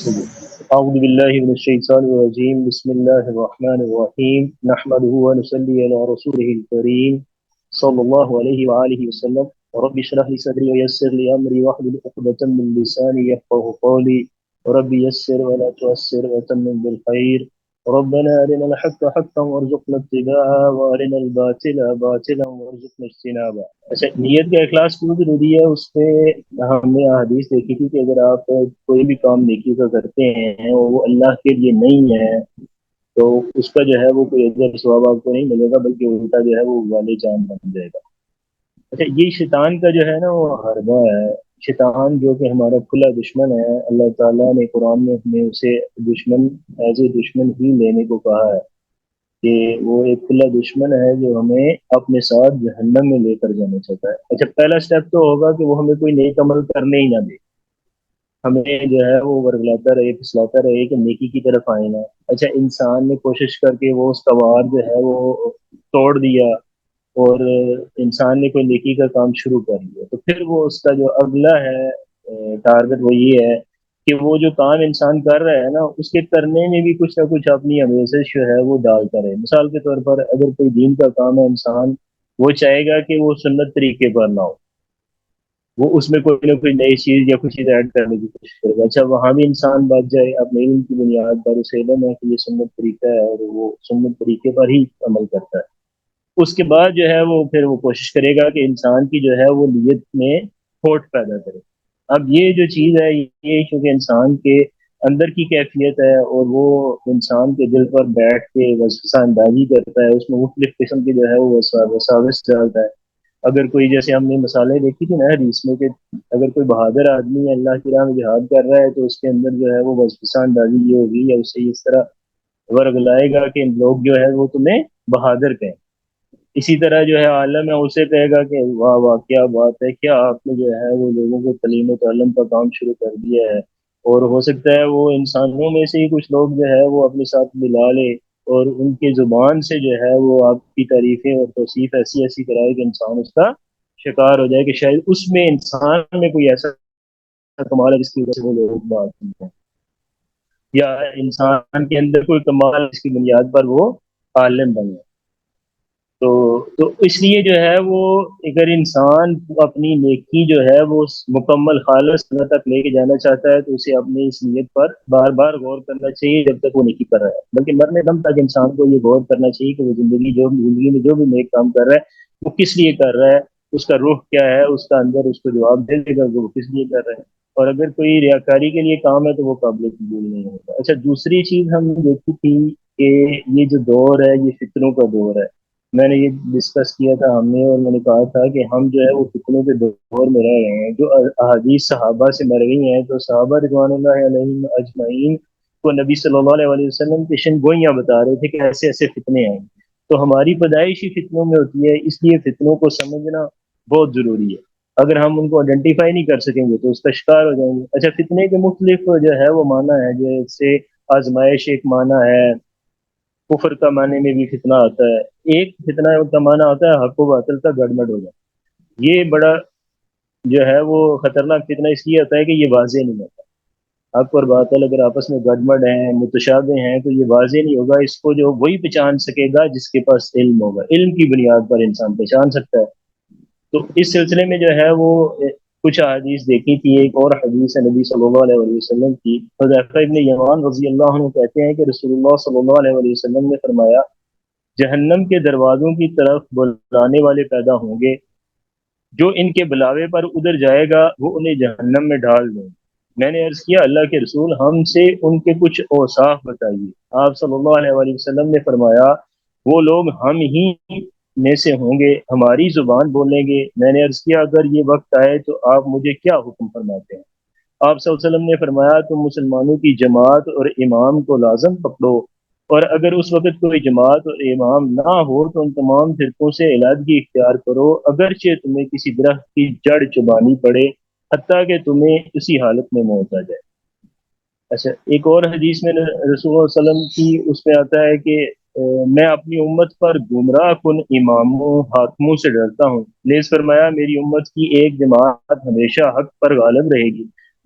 أعوذ بالله من الشيطان الرجيم بسم الله الرحمن الرحيم نحمده ونصلي على رسوله الكريم صلى الله عليه وآله وسلم رب اشرح لي صدري ويسر لي أمري واحلل عقدة من لساني يفقهوا قولي رب يسر ولا تؤسر وتمم بالخير ربنا أرنا الحق حقا وارزقنا اتباعه وأرنا الباطل باطلا وارزقنا اجتنابه. اچھا، نیت کا اخلاص کیوں ضروری ہے؟ اس پہ ہم نے حدیث دیکھی تھی کہ اگر آپ کوئی بھی کام نیکی کا کرتے ہیں اور وہ اللہ کے لیے نہیں ہے تو اس کا جو ہے وہ کوئی اجر ثواب آپ کو نہیں ملے گا، بلکہ الٹا جو ہے وہ والے جان بن جائے گا۔ اچھا، یہ شیطان کا جو ہے نا وہ حربہ ہے۔ شیطان جو کہ ہمارا کھلا دشمن ہے، اللہ تعالیٰ نے قرآن میں ہمیں اسے دشمن ایز اے دشمن ہی لینے کو کہا ہے کہ وہ ایک کھلا دشمن ہے جو ہمیں اپنے ساتھ جہنم میں لے کر جانا چاہتا ہے۔ اچھا، پہلا سٹیپ تو ہوگا کہ وہ ہمیں کوئی نیک عمل کرنے ہی نہ دے، ہمیں جو ہے وہ ورگلاتا رہے، پھسلاتا رہے کہ نیکی کی طرف آئے نا۔ اچھا، انسان نے کوشش کر کے وہ اس کا وار جو ہے وہ توڑ دیا اور انسان نے کوئی نیکی کا کام شروع کر لیا، تو پھر وہ اس کا جو اگلا ہے ٹارگٹ وہ یہ ہے کہ وہ جو کام انسان کر رہا ہے نا اس کے کرنے میں بھی کچھ نہ کچھ اپنی امیزش جو ہے وہ ڈالتا رہے۔ مثال کے طور پر اگر کوئی دین کا کام ہے، انسان وہ چاہے گا کہ وہ سنت طریقے پر نہ ہو، وہ اس میں کوئی نہ کوئی نئی چیز یا کچھ چیز ایڈ کرنے کی کوشش کرے گا۔ اچھا، وہاں بھی انسان بچ جائے اپنے علم کی بنیاد پر، اسے علم ہے کہ یہ سنت طریقہ ہے اور وہ سنت طریقے پر ہی عمل کرتا ہے، اس کے بعد جو ہے وہ پھر وہ کوشش کرے گا کہ انسان کی جو ہے وہ نیت میں کھوٹ پیدا کرے۔ اب یہ جو چیز ہے یہ چونکہ انسان کے اندر کی کیفیت ہے اور وہ انسان کے دل پر بیٹھ کے وسوسہ اندازی کرتا ہے، اس میں مختلف قسم کی جو ہے وہ وساوس ڈالتا ہے۔ اگر کوئی، جیسے ہم نے مثالیں دیکھی تھی نا حدیث میں، کہ اگر کوئی بہادر آدمی ہے اللہ کی راہ میں جہاد کر رہا ہے تو اس کے اندر جو ہے وہ وسوسہ اندازی یہ ہوگی یا اسے اس طرح ورگلائے گا کہ لوگ جو ہے وہ تمہیں بہادر کہیں۔ اسی طرح جو ہے عالم ہے اسے کہے گا کہ واہ واہ کیا بات ہے، کیا آپ نے جو ہے وہ لوگوں کو تعلیم و تعلم کا کام شروع کر دیا ہے۔ اور ہو سکتا ہے وہ انسانوں میں سے ہی کچھ لوگ جو ہے وہ اپنے ساتھ ملا لے اور ان کی زبان سے جو ہے وہ آپ کی تعریفیں اور توصیف ایسی ایسی کرائے کہ انسان اس کا شکار ہو جائے کہ شاید اس میں انسان میں کوئی ایسا کمال ہے جس کی وجہ سے وہ لوگ بات سنتے ہیں، یا انسان کے اندر کوئی کمال ہے جس کی بنیاد پر وہ عالم بنے۔ تو اس لیے جو ہے وہ اگر انسان اپنی نیکی جو ہے وہ مکمل خالص اللہ تک لے کے جانا چاہتا ہے تو اسے اپنی اس نیت پر بار بار غور کرنا چاہیے جب تک وہ نیکی کر رہا ہے، بلکہ مرنے دم تک انسان کو یہ غور کرنا چاہیے کہ وہ زندگی میں جو بھی نیک کام کر رہا ہے وہ کس لیے کر رہا ہے، اس کا روح کیا ہے، اس کا اندر اس کو جواب دے دے گا کہ وہ کس لیے کر رہا ہے۔ اور اگر کوئی ریاکاری کے لیے کام ہے تو وہ قابل قبول نہیں ہوگا۔ اچھا، دوسری چیز ہم نے دیکھی تھی کہ یہ جو دور ہے یہ فتنوں کا دور ہے۔ میں نے یہ ڈسکس کیا تھا ہم نے، اور میں نے کہا تھا کہ ہم جو ہے وہ فتنوں کے دور میں رہ رہے ہیں۔ جو احادیث صحابہ سے مروی ہیں تو صحابہ رضوان اللہ علیہم اجمعین کو نبی صلی اللہ علیہ وسلم پیشن گوئیاں بتا رہے تھے کہ ایسے ایسے فتنے ہیں، تو ہماری پیدائش ہی فتنوں میں ہوتی ہے، اس لیے فتنوں کو سمجھنا بہت ضروری ہے۔ اگر ہم ان کو آئیڈینٹیفائی نہیں کر سکیں گے تو اس کا شکار ہو جائیں گے۔ اچھا، فتنے کے مختلف جو ہے وہ معنی ہے، جیسے آزمائش ایک معنی ہے، کفر کا معنی میں بھی فتنہ آتا ہے، ایک فتنہ کا معنی ہوتا ہے حق و باطل کا گڑبڑ ہو جانا۔ یہ بڑا جو ہے وہ خطرناک فتنہ اس لیے ہوتا ہے کہ یہ واضح نہیں ہوتا۔ حق اور باطل اگر آپس میں گڑبڑ ہیں، متشابہ ہیں، تو یہ واضح نہیں ہوگا، اس کو جو وہی پہچان سکے گا جس کے پاس علم ہوگا، علم کی بنیاد پر انسان پہچان سکتا ہے۔ تو اس سلسلے میں جو ہے وہ کچھ احادیث دیکھی تھی۔ ایک اور حدیث ہے نبی صلی اللہ علیہ وسلم کی، حذیفہ ابن یمان رضی اللہ عنہ کہتے ہیں کہ رسول اللہ صلی اللہ علیہ وسلم نے فرمایا، جہنم کے دروازوں کی طرف بلانے والے پیدا ہوں گے، جو ان کے بلاوے پر ادھر جائے گا وہ انہیں جہنم میں ڈال دیں۔ میں نے عرض کیا اللہ کے رسول، ہم سے ان کے کچھ اوصاف بتائیے۔ آپ صلی اللہ علیہ وسلم نے فرمایا، وہ لوگ ہم ہی میں سے ہوں گے، ہماری زبان بولیں گے۔ میں نے عرض کیا اگر یہ وقت آئے تو آپ مجھے کیا حکم فرماتے ہیں؟ آپ صلی اللہ علیہ وسلم نے فرمایا، تم مسلمانوں کی جماعت اور امام کو لازم پکڑو، اور اگر اس وقت کوئی جماعت اور امام نہ ہو تو ان تمام فرقوں سے علیحدگی اختیار کرو، اگرچہ تمہیں کسی درخت کی جڑ چبانی پڑے، حتیٰ کہ تمہیں اسی حالت میں موت آ جائے۔ اچھا، ایک اور حدیث میں رسول اللہ صلی اللہ علیہ وسلم کی اس میں آتا ہے کہ میں اپنی امت پر گمراہ کن اماموں حاکموں سے ڈرتا ہوں۔ نیز فرمایا، میری امت کی ایک جماعت ہمیشہ حق پر غالب رہے گی،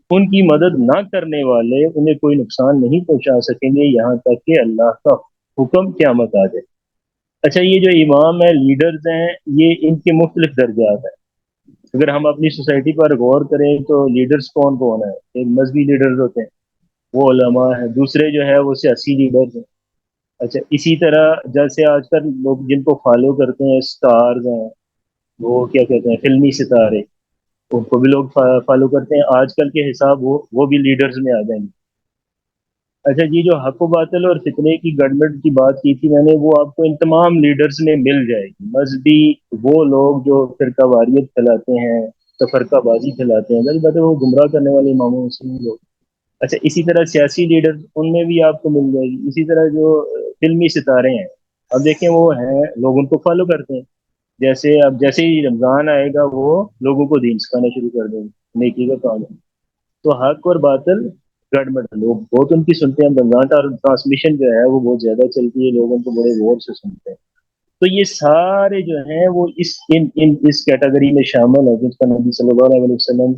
ان کی مدد نہ کرنے والے انہیں کوئی نقصان نہیں پہنچا سکیں گے یہاں تک کہ اللہ کا حکم قیامت آ جائے۔ اچھا، یہ جو امام ہیں، لیڈرز ہیں، یہ ان کے مختلف درجات ہیں۔ اگر ہم اپنی سوسائٹی پر غور کریں تو لیڈرز کون کون ہیں؟ ایک مذہبی لیڈرز ہوتے ہیں، وہ علماء ہیں، دوسرے جو ہے وہ سیاسی لیڈرز ہیں۔ اچھا، اسی طرح جیسے آج کل لوگ جن کو فالو کرتے ہیں، سٹارز ہیں، وہ کیا کہتے ہیں، فلمی ستارے، ان کو بھی لوگ فالو کرتے ہیں، آج کل کے حساب وہ بھی لیڈرز میں آ جائیں گے۔ اچھا جی، جو حق و باطل اور فتنے کی گڑبڑ کی بات کی تھی میں نے، وہ آپ کو ان تمام لیڈرز میں مل جائے گی۔ مذہبی وہ لوگ جو فرقہ واریت پھیلاتے ہیں، تفرقہ بازی پھیلاتے ہیں، ظاہر بات ہے وہ گمراہ کرنے والے اماموں میں سے ہیں لوگ۔ اچھا، اسی طرح سیاسی لیڈر ان میں بھی آپ کو مل جائے گی۔ اسی طرح جو فلمی ستارے ہیں، اب دیکھیں وہ ہیں، لوگ ان کو فالو کرتے ہیں۔ جیسے اب جیسے ہی رمضان آئے گا وہ لوگوں کو دین سکھانا شروع کر دیں گے، نیکی کا کام ہے۔ تو حق اور باطل گڑبڑ، لوگ بہت ان کی سنتے ہیں، رمضان ٹرانسمیشن جو ہے وہ بہت زیادہ چلتی ہے، لوگ ان کو بڑے غور سے سنتے ہیں۔ تو یہ سارے جو ہیں وہ اس کیٹیگری میں شامل ہے جس کا نبی صلی اللہ علیہ وسلم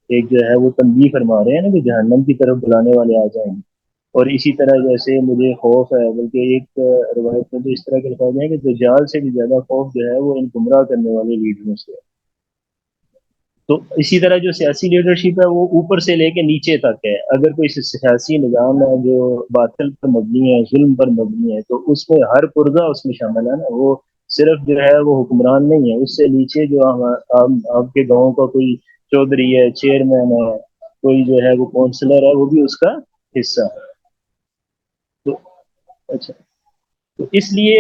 ایک جو ہے وہ تنبیہ فرما رہے ہیں نا کہ جہنم کی طرف بلانے والے آ جائیں گے۔ اور اسی طرح جیسے مجھے خوف ہے، بلکہ ایک روایت میں تو اس طرح کے الفاظ ہیں کہ دجال سے بھی زیادہ خوف جو ہے وہ ان گمراہ کرنے والے لیڈروں سے ہے۔ تو اسی طرح جو سیاسی لیڈرشپ ہے وہ اوپر سے لے کے نیچے تک ہے۔ اگر کوئی سیاسی نظام ہے جو باطل پر مبنی ہے، ظلم پر مبنی ہے، تو اس میں ہر پرزہ اس میں شامل ہے نا۔ وہ صرف جو ہے وہ حکمران نہیں ہے، اس سے نیچے جو آپ کے گاؤں کا کوئی چودھری ہے، چیئرمین ہے، کوئی جو ہے وہ کونسلر ہے، وہ بھی اس کا حصہ ہے۔ تو اچھا، تو اس لیے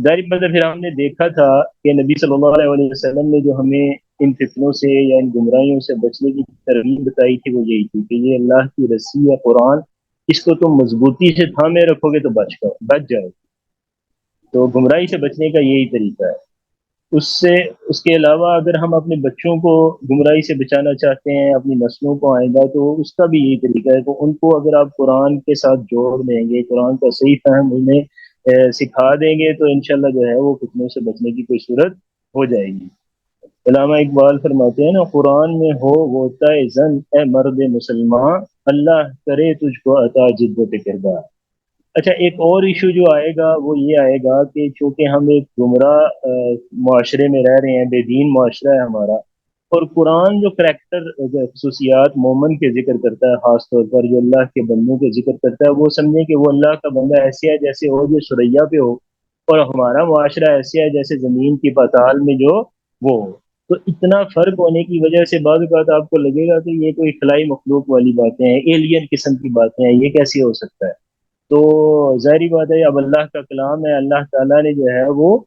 ظاہر بات ہے، پھر ہم نے دیکھا تھا کہ نبی صلی اللہ علیہ وسلم نے جو ہمیں ان فتنوں سے یا ان گمراہیوں سے بچنے کی ترغیب بتائی تھی وہ یہی تھی کہ یہ اللہ کی رسی یا قرآن، اس کو تم مضبوطی سے تھامے رکھو گے تو بچ جاؤ۔ تو گمراہی سے بچنے کا یہی طریقہ ہے۔ اس سے اس کے علاوہ اگر ہم اپنے بچوں کو گمراہی سے بچانا چاہتے ہیں، اپنی نسلوں کو آئندہ، تو اس کا بھی یہی طریقہ ہے کہ ان کو اگر آپ قرآن کے ساتھ جوڑ دیں گے، قرآن کا صحیح فہم انہیں سکھا دیں گے، تو انشاءاللہ جو ہے وہ فتنوں سے بچنے کی کوئی صورت ہو جائے گی۔ علامہ اقبال فرماتے ہیں نا، قرآن میں ہو ہوتا ہے زن اے مرد مسلمان، اللہ کرے تجھ کو عطا جدت کردار۔ اچھا، ایک اور ایشو جو آئے گا وہ یہ آئے گا کہ چونکہ ہم ایک گمراہ معاشرے میں رہ رہے ہیں، بے دین معاشرہ ہے ہمارا، اور قرآن جو کریکٹر خصوصیات مومن کے ذکر کرتا ہے، خاص طور پر جو اللہ کے بندوں کے ذکر کرتا ہے، وہ سمجھیں کہ وہ اللہ کا بندہ ایسے ہے جیسے ہو جو سریا پہ ہو، اور ہمارا معاشرہ ایسے ہے جیسے زمین کی پاتال میں جو وہ ہو۔ تو اتنا فرق ہونے کی وجہ سے بعض اوقات آپ کو لگے گا کہ یہ کوئی خلائی مخلوق والی باتیں ہیں، ایلین قسم کی باتیں ہیں، یہ کیسے ہو سکتا ہے؟ تو ظاہری بات ہے، اب اللہ کا کلام ہے، اللہ تعالیٰ نے جو ہے وہ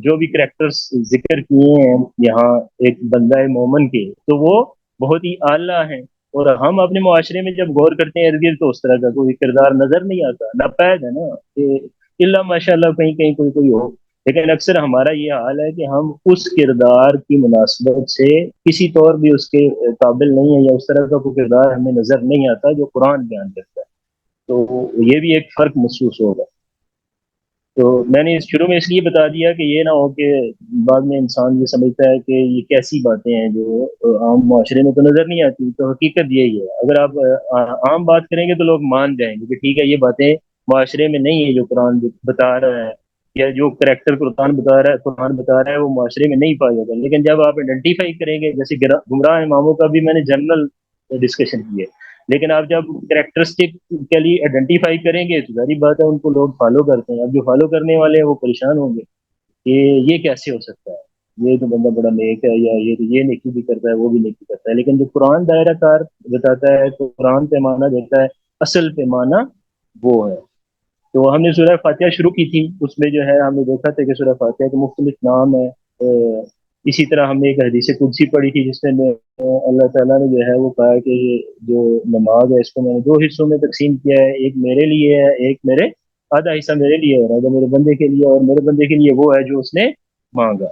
جو بھی کریکٹرز ذکر کیے ہیں یہاں ایک بندہ مومن کے، تو وہ بہت ہی اعلیٰ ہیں۔ اور ہم اپنے معاشرے میں جب غور کرتے ہیں ارد گرد تو اس طرح کا کوئی کردار نظر نہیں آتا، ناپید ہے نا کہ اللہ ماشاء اللہ کہیں کہیں کوئی کوئی ہو۔ لیکن اکثر ہمارا یہ حال ہے کہ ہم اس کردار کی مناسبت سے کسی طور بھی اس کے قابل نہیں ہے، یا اس طرح کا کوئی کردار ہمیں نظر نہیں آتا جو قرآن بیان کرتا ہے۔ تو یہ بھی ایک فرق محسوس ہوگا۔ تو میں نے شروع میں اس لیے بتا دیا کہ یہ نہ ہو کہ بعد میں انسان یہ سمجھتا ہے کہ یہ کیسی باتیں ہیں جو عام معاشرے میں تو نظر نہیں آتی۔ تو حقیقت یہی ہے، اگر آپ عام بات کریں گے تو لوگ مان جائیں گے کہ ٹھیک ہے، یہ باتیں معاشرے میں نہیں ہے جو قرآن بتا رہا ہے، یا جو کریکٹر قرآن بتا رہا ہے وہ معاشرے میں نہیں پایا جاتا۔ لیکن جب آپ آئیڈینٹیفائی کریں گے، جیسے گمراہ اماموں کا بھی میں نے جنرل ڈسکشن کی ہے، لیکن آپ جب کریکٹرسٹکلی آئیڈینٹیفائی کریں گے تو ظاہری بات ہے ان کو لوگ فالو کرتے ہیں۔ اب جو فالو کرنے والے ہیں وہ پریشان ہوں گے کہ یہ کیسے ہو سکتا ہے، یہ تو بندہ بڑا نیک ہے، یا یہ تو یہ نیکی بھی کرتا ہے، وہ بھی نیکی کرتا ہے۔ لیکن جو قرآن دائرہ کار بتاتا ہے تو قرآن پیمانہ دیتا ہے، اصل پیمانہ وہ ہے۔ تو ہم نے سورہ فاتحہ شروع کی تھی، اس میں جو ہے ہم نے دیکھا تھا کہ سورہ فاتحہ کے مختلف نام ہیں۔ اسی طرح ہم نے ایک حدیث قدسی پڑھی تھی جس میں اللہ تعالیٰ نے جو ہے وہ کہا کہ جو نماز ہے اس کو میں نے دو حصوں میں تقسیم کیا ہے، ایک میرے لیے ہے، ایک میرے آدھا حصہ میرے لیے ہے، آدھا میرے بندے کے لیے، اور میرے بندے کے لیے وہ ہے جو اس نے مانگا۔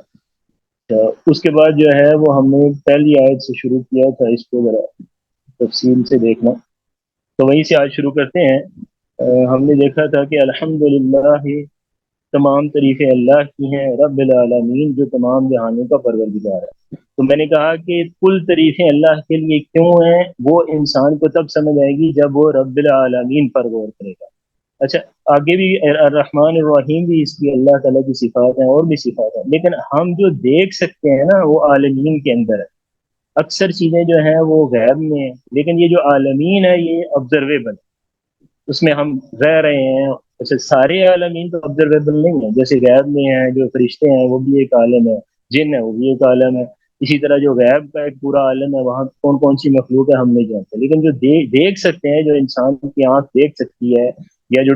تو اس کے بعد جو ہے وہ ہم نے پہلی آیت سے شروع کیا تھا، اس کو ذرا تفصیل سے دیکھنا۔ تو وہیں سے آج شروع کرتے ہیں۔ ہم نے دیکھا تھا کہ الحمدللہ تمام تعریفیں اللہ کی ہیں، رب العالمین جو تمام جہانوں کا پروردگار ہے۔ تو میں نے کہا کہ کل تعریفیں اللہ کے لیے کیوں ہیں، وہ انسان کو تب سمجھ آئے گی جب وہ رب العالمین پر غور کرے گا۔ اچھا، آگے بھی الرحمن الرحیم بھی اس کی اللہ تعالیٰ کی صفات ہیں، اور بھی صفات ہیں، لیکن ہم جو دیکھ سکتے ہیں نا وہ عالمین کے اندر ہے۔ اکثر چیزیں جو ہیں وہ غیب میں ہیں، لیکن یہ جو عالمین ہے یہ آبزرویبل، اس میں ہم رہ رہے ہیں۔ جیسے سارے عالمین تو آبزرویبل نہیں ہیں، جیسے غیب میں ہیں جو فرشتے ہیں وہ بھی ایک عالم ہے، جن ہے وہ بھی ایک عالم ہے۔ اسی طرح جو غیب کا ایک پورا عالم ہے، وہاں کون کون سی مخلوق ہے ہم نہیں جانتے، لیکن جو دیکھ سکتے ہیں، جو انسان کی آنکھ دیکھ سکتی ہے، یا جو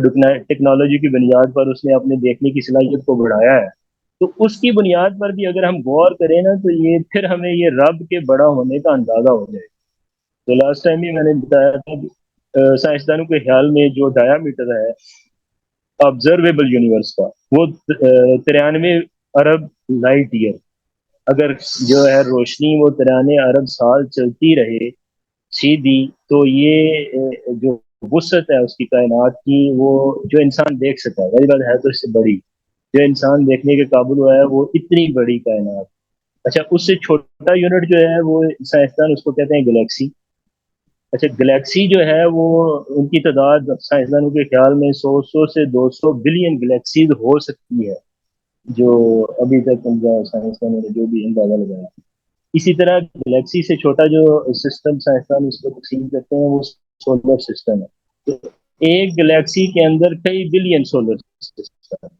ٹیکنالوجی کی بنیاد پر اس نے اپنے دیکھنے کی صلاحیت کو بڑھایا ہے، تو اس کی بنیاد پر بھی اگر ہم غور کریں نا تو یہ پھر ہمیں یہ رب کے بڑا ہونے کا اندازہ ہو جائے گا۔ تو لاسٹ ٹائم بھی میں نے بتایا تھا، سائنسدانوں کے خیال میں جو ڈایا میٹر ہے آبزرویبل یونیورس کا، وہ 93 ارب لائٹ ایئر، اگر جو ہے روشنی وہ 93 ارب سال چلتی رہے سیدھی، تو یہ جو وسعت ہے اس کی کائنات کی، وہ جو انسان دیکھ سکتا ہے، وہی بات ہے تو اس سے بڑی، جو انسان دیکھنے کے قابل ہوا ہے وہ اتنی بڑی کائنات۔ اچھا، اس سے چھوٹا یونٹ جو ہے وہ سائنسدان اس کو کہتے ہیں گلیکسی۔ اچھا، گلیکسی جو ہے وہ ان کی تعداد سائنسدانوں کے خیال میں 100 سے 200 بلین گلیکسیز ہو سکتی ہے، جو ابھی تک سائنسدانوں نے جو بھی اندازہ لگایا۔ اسی طرح گلیکسی سے چھوٹا جو سسٹم سائنسدان اس کو تقسیم کرتے ہیں وہ سولر سسٹم ہے۔ تو ایک گلیکسی کے اندر کئی بلین سولر سسٹم ہے۔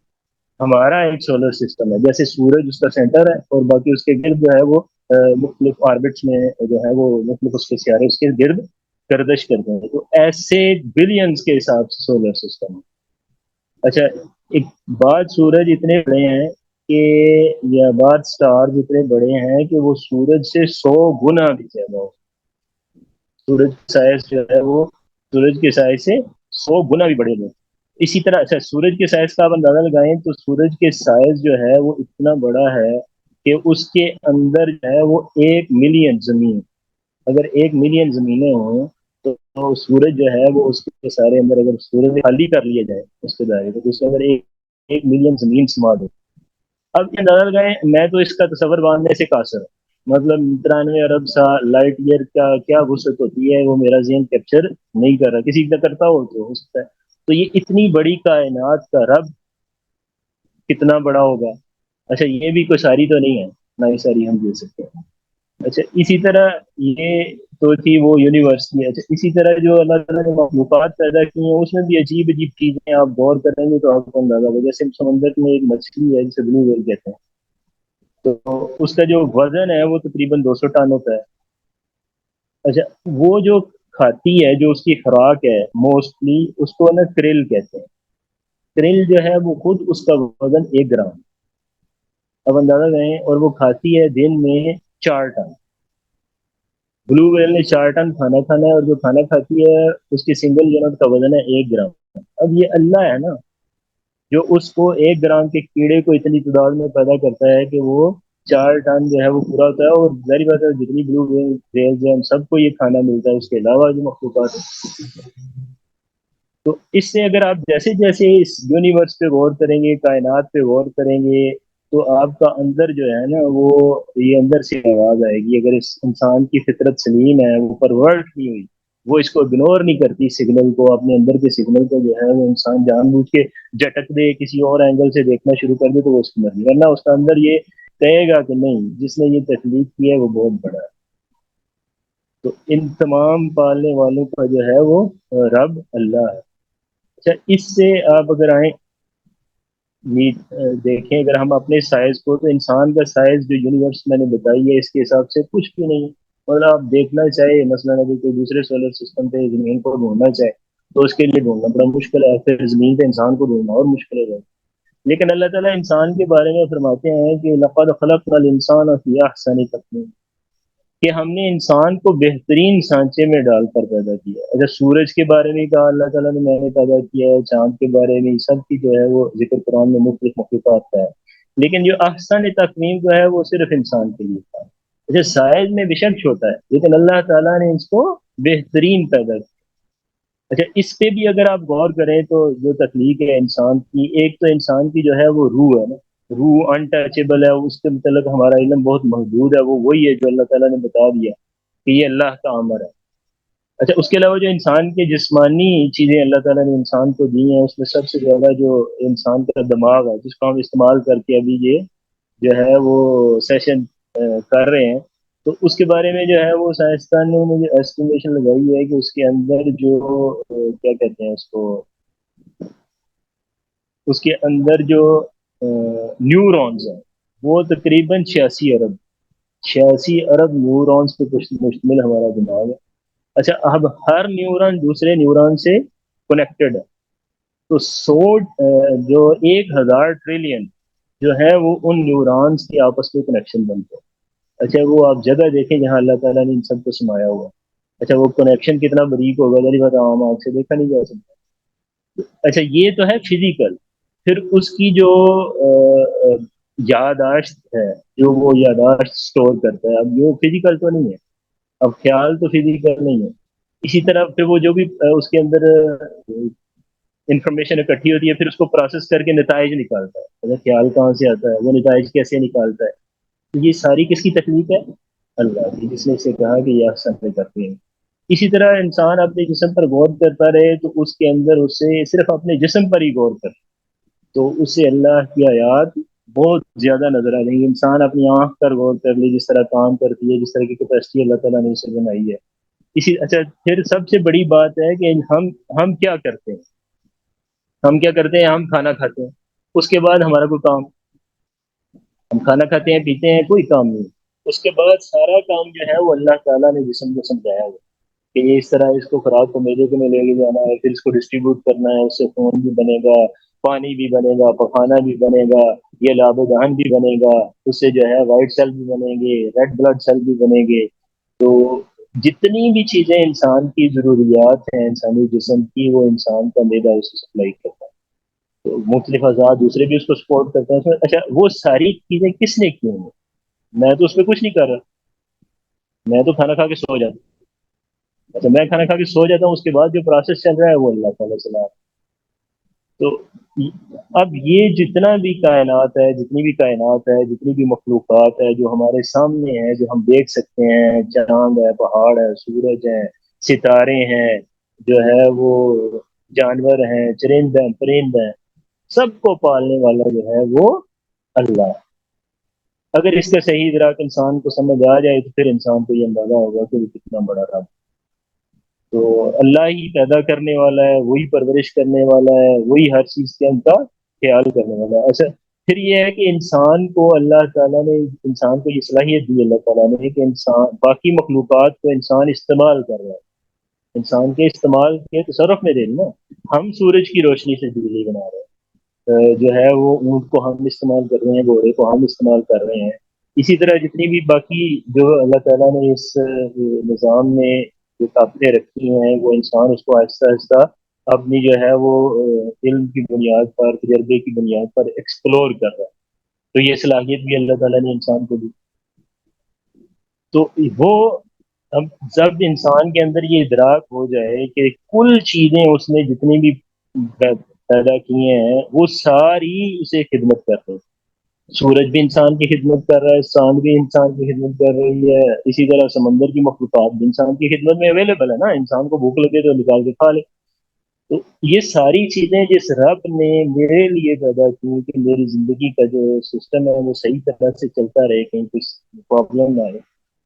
ہمارا ایک سولر سسٹم ہے، جیسے سورج اس کا سینٹر ہے اور باقی اس کے گرد جو ہے وہ مختلف آربٹس میں جو ہے وہ مختلف اس کے سیارے اس کے گرد گردش کرتے ہیں، تو ایسے بلینز کے حساب سے سولر سسٹم ہے۔ اچھا، ایک بعض سورج اتنے بڑے ہیں کہ، یا بعض سٹارز اتنے بڑے ہیں کہ وہ سورج سے 100 گنا بھی زیادہ ہو۔ سورج کی سائز جو ہے وہ سورج کے سائز سے 100 گنا بھی بڑے ہیں۔ اسی طرح اچھا، سورج کے سائز کا آپ اندازہ لگائیں تو سورج کے سائز جو ہے وہ اتنا بڑا ہے کہ اس کے اندر جو ہے وہ 1 ملین زمین، اگر 1 ملین زمینیں ہوں تو سورج جو ہے وہ اس کے سارے اندر، اگر سورج خالی کر لیا جائے اس کے دائرے کو، تو اس کے اندر 1 ملین زمین سما دے۔ اب یہ اندازہ لگائیں، میں تو اس کا تصور باندھنے سے قاصر ہوں، مطلب 93 ارب لائٹ ایئر کا کیا وسعت ہوتی ہے وہ میرا ذہن کیپچر نہیں کر رہا، کسی کا کرتا ہو سکتا ہے۔ تو یہ اتنی بڑی کائنات کا رب کتنا بڑا ہوگا؟ اچھا، یہ بھی کوئی ساری تو نہیں ہے، نہ ہی ساری ہم دے سکتے ہیں۔ اچھا، اسی طرح یہ تو تھی وہ یونیورس کی۔ اچھا، اسی طرح جو اللہ تعالیٰ نے مخلوقات پیدا کی ہیں اس میں بھی عجیب عجیب چیزیں آپ غور کریں گے تو آپ کو اندازہ ہوگا۔ جیسے سمندر میں ایک مچھلی ہے جسے بلو ویل کہتے ہیں، تو اس کا جو وزن ہے وہ تقریباً 200 ٹن ہوتا ہے۔ اچھا، وہ جو کھاتی ہے، جو اس کی خوراک ہے موسٹلی، اس کو نا کریل کہتے ہیں۔ کریل جو ہے وہ خود اس کا وزن 1 گرام، اب اندازہ کریں، اور وہ کھاتی ہے دن میں 4 ٹن۔ بلو ویل نے 4 ٹن کھانا کھانا ہے، اور جو کھانا کھاتی ہے اس کی سنگل یونٹ کا وزن ہے 1 گرام۔ اب یہ اللہ ہے نا جو اس کو 1 گرام کے کیڑے کو اتنی تعداد میں پیدا کرتا ہے کہ وہ 4 ٹن جو ہے وہ پورا ہوتا ہے، اور ظاہری بات ہے جتنی بلو ویلز ہیں سب کو یہ کھانا ملتا ہے، اس کے علاوہ جو مخلوقات ہیں۔ تو اس سے اگر آپ جیسے جیسے اس یونیورس پہ غور کریں گے، کائنات پہ غور کریں گے، تو آپ کا اندر جو ہے نا وہ یہ اندر سے آواز آئے گی، اگر اس انسان کی فطرت سلیم ہے، وہ پرورٹ نہیں ہوئی، وہ اس کو اگنور نہیں کرتی سگنل کو، اپنے اندر کے سگنل کو جو ہے وہ انسان جان بوجھ کے جھٹک دے، کسی اور اینگل سے دیکھنا شروع کر دے، تو وہ اس کی مرضی، ورنہ اس کا اندر یہ کہے گا کہ نہیں، جس نے یہ تخلیق کی ہے وہ بہت بڑا ہے۔ تو ان تمام پالنے والوں کا جو ہے وہ رب اللہ ہے۔ اچھا، اس سے آپ اگر آئیں دیکھیں، اگر ہم اپنے سائز کو، تو انسان کا سائز جو یونیورس میں نے بتائی ہے اس کے حساب سے کچھ بھی نہیں، مطلب آپ دیکھنا چاہے مثلا اگر کوئی دوسرے سولر سسٹم پہ زمین کو ڈھونڈنا چاہے تو اس کے لیے ڈھونڈنا بڑا مشکل ہے، پھر زمین پہ انسان کو ڈھونڈنا اور مشکل ہے۔ لیکن اللہ تعالیٰ انسان کے بارے میں فرماتے ہیں کہ لقد خلقنا الانسان فی احسن تقویم، کہ ہم نے انسان کو بہترین سانچے میں ڈال کر پیدا کیا۔ اگر سورج کے بارے میں کہا اللہ تعالیٰ نے میں نے پیدا کیا ہے، چاند کے بارے میں، سب کی جو ہے وہ ذکر قرآن میں مختلف مخلوقات کا ہے، لیکن جو احسن تقویم جو ہے وہ صرف انسان کے لیے تھا۔ جیسے سائز میں بے شک چھوٹا ہے لیکن اللہ تعالیٰ نے اس کو بہترین پیدا کیا۔ اچھا، اس پہ بھی اگر آپ غور کریں تو جو تخلیق ہے انسان کی، ایک تو انسان کی جو ہے وہ روح ہے نا، روح انٹچیبل ہے، اس کے متعلق ہمارا علم بہت محدود ہے، وہ وہی ہے جو اللہ تعالیٰ نے بتا دیا کہ یہ اللہ کا امر ہے۔ اچھا، اس کے علاوہ جو انسان کے جسمانی چیزیں اللہ تعالیٰ نے انسان کو دی ہیں، اس میں سب سے زیادہ جو انسان کا دماغ ہے، جس کو ہم استعمال کر کے ابھی یہ جو ہے وہ سیشن کر رہے ہیں، تو اس کے بارے میں جو ہے وہ سائنسدانوں نے جو ایسٹیمیشن لگائی ہے کہ اس کے اندر جو کیا کہتے ہیں اس کو، اس کے اندر جو نیورونز ہیں وہ تقریباً 86 ارب، 86 ارب نیورونز پہ مشتمل ہمارا دماغ ہے۔ اچھا، اب ہر نیورون دوسرے نیورون سے کنیکٹڈ ہے، تو جو 1000 ٹریلین جو ہے وہ ان نیورونز کے آپس میں کنیکشن بنتے ہیں۔ اچھا، وہ آپ جگہ دیکھیں جہاں اللہ تعالیٰ نے ان سب کو سمایا ہوا ہے۔ اچھا، وہ کنیکشن کتنا باریک ہوگا ذرا بات عام آنکھ سے دیکھا نہیں جا سکتا۔ اچھا، یہ تو ہے فزیکل، پھر اس کی جو یاداشت ہے، جو وہ یاداشت سٹور کرتا ہے، اب وہ فزیکل تو نہیں ہے، اب خیال تو فزیکل نہیں ہے۔ اسی طرح پھر وہ جو بھی اس کے اندر انفارمیشن اکٹھی ہوتی ہے، پھر اس کو پروسیس کر کے نتائج نکالتا ہے، اگر خیال کہاں سے آتا ہے، وہ نتائج کیسے نکالتا ہے، تو یہ ساری کس کی تکلیف ہے؟ اللہ کی، جس نے اسے کہا کہ یہ احسن میں کرتے ہیں۔ اسی طرح انسان اپنے جسم پر غور کرتا رہے تو اس کے اندر اسے صرف اپنے جسم پر ہی غور کرے تو اس سے اللہ کی آیات بہت زیادہ نظر آ جائیں گی۔ انسان اپنی آنکھ پر غور کر لے، جس طرح کام کرتی ہے، جس طرح کی کیپیسٹی اللہ تعالیٰ نے اسے بنائی ہے۔ اچھا، پھر سب سے بڑی بات ہے کہ ہم کیا کرتے ہیں، ہم کیا کرتے ہیں، ہم کھانا کھاتے ہیں، اس کے بعد ہمارا کوئی کام، ہم کھانا کھاتے ہیں پیتے ہیں، کوئی کام نہیں، اس کے بعد سارا کام جو ہے وہ اللہ تعالیٰ نے جسم کو سمجھایا ہوا کہ یہ اس طرح اس کو خوراک کو میدے کے میں لے کے جانا ہے، پھر اس کو ڈسٹریبیوٹ کرنا ہے، اس سے خون بھی بنے گا، پانی بھی بنے گا، پخانا بھی بنے گا، یہ لاب و دہن بھی بنے گا، اس سے جو ہے وائٹ سیل بھی بنیں گے، ریڈ بلڈ سیل بھی بنیں گے۔ تو جتنی بھی چیزیں انسان کی ضروریات ہیں انسانی جسم کی، وہ انسان کا میدا اسے سپلائی کرتا ہے، تو مختلف اعضاء دوسرے بھی اس کو سپورٹ کرتے ہیں۔ اچھا، وہ ساری چیزیں کس نے کی ہیں؟ میں تو اس پہ کچھ نہیں کر رہا، میں تو کھانا کھا کے سو جاتا ہوں۔ اچھا، میں کھانا کھا کے سو جاتا ہوں، اس کے بعد جو پروسیس چل رہا ہے وہ اللہ تعالیٰ چلا رہا ہے۔ تو اب یہ جتنا بھی کائنات ہے، جتنی بھی کائنات ہے، جتنی بھی مخلوقات ہے جو ہمارے سامنے ہے، جو ہم دیکھ سکتے ہیں، چاند ہے، پہاڑ ہے، سورج ہے، ستارے ہیں، جو ہے وہ جانور ہیں، چرند ہیں، پرند ہیں، سب کو پالنے والا جو ہے وہ اللہ ہے۔ اگر اس کا صحیح ادراک انسان کو سمجھ آ جائے تو پھر انسان کو یہ اندازہ ہوگا کہ وہ کتنا بڑا رب۔ تو اللہ ہی پیدا کرنے والا ہے، وہی پرورش کرنے والا ہے، وہی ہر چیز کے ان کا خیال کرنے والا ہے۔ ایسا پھر یہ ہے کہ انسان کو اللہ تعالیٰ نے، انسان کو یہ صلاحیت دی اللہ تعالیٰ نے کہ انسان باقی مخلوقات کو انسان استعمال کر رہا ہے، انسان کے استعمال کے تصرف میں دے نا، ہم سورج کی روشنی سے بجلی بنا رہے ہیں، جو ہے وہ اونٹ کو ہم استعمال کر رہے ہیں، گھوڑے کو ہم استعمال کر رہے ہیں۔ اسی طرح جتنی بھی باقی جو اللہ تعالیٰ نے اس نظام میں جو طاقتیں رکھی ہیں، وہ انسان اس کو آہستہ آہستہ اپنی جو ہے وہ علم کی بنیاد پر، تجربے کی بنیاد پر ایکسپلور کر رہا ہے۔ تو یہ صلاحیت بھی اللہ تعالیٰ نے انسان کو دی۔ تو وہ اب جب انسان کے اندر یہ ادراک ہو جائے کہ کل چیزیں اس نے جتنی بھی پیدا کیے ہیں وہ ساری اسے خدمت کر رہی ہیں، سورج بھی انسان کی خدمت کر رہا ہے، چاند بھی انسان کی خدمت کر رہی ہے، اسی طرح سمندر کی مخلوقات بھی انسان کی خدمت میں اویلیبل ہے نا، انسان کو بھوک لگے تو نکال کے کھا لے۔ تو یہ ساری چیزیں جس رب نے میرے لیے پیدا کی کہ میری زندگی کا جو سسٹم ہے وہ صحیح طرح سے چلتا رہے، کہیں کچھ پرابلم نہ آئے،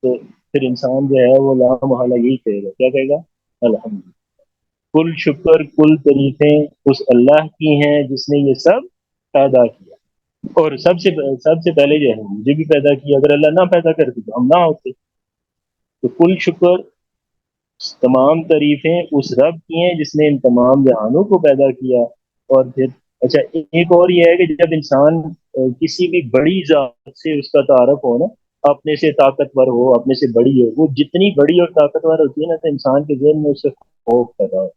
تو پھر انسان جو ہے وہ لا محالہ یہی کہے گا، کیا کہے گا؟ الحمد، کل شکر کل تعریفیں اس اللہ کی ہیں جس نے یہ سب پیدا کیا، اور سب سے پہلے جو ہے مجھے بھی پیدا کیا، اگر اللہ نہ پیدا کرتے تو ہم نہ ہوتے۔ تو کل شکر، تمام تعریفیں اس رب کی ہیں جس نے ان تمام جہانوں کو پیدا کیا۔ اور پھر اچھا، ایک اور یہ ہے کہ جب انسان کسی بھی بڑی ذات سے اس کا تعارف ہو نا، اپنے سے طاقتور ہو، اپنے سے بڑی ہو، وہ جتنی بڑی اور طاقتور ہوتی ہے نا، تو انسان کے ذہن میں اس سے خوف پیدا ہو۔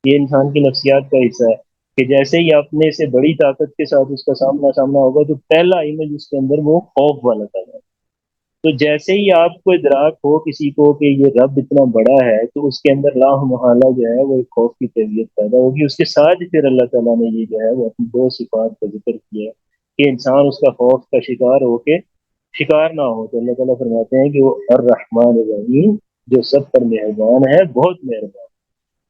یہ انسان کی نفسیات کا حصہ ہے کہ جیسے ہی اپنے سے بڑی طاقت کے ساتھ اس کا سامنا ہوگا تو پہلا امیج اس کے اندر وہ خوف والا پیدا ہے۔ تو جیسے ہی آپ کو ادراک ہو کسی کو کہ یہ رب اتنا بڑا ہے، تو اس کے اندر لا محالہ جو ہے وہ ایک خوف کی طبیعت پیدا ہوگی۔ اس کے ساتھ ہی پھر اللہ تعالیٰ نے یہ جو ہے وہ اپنی دو صفات کا ذکر کیا ہے، کہ انسان اس کا خوف کا شکار نہ ہو. تو اللہ تعالیٰ فرماتے ہیں کہ وہ الرحمن الرحیم، جو سب پر مہربان ہے، بہت مہربان.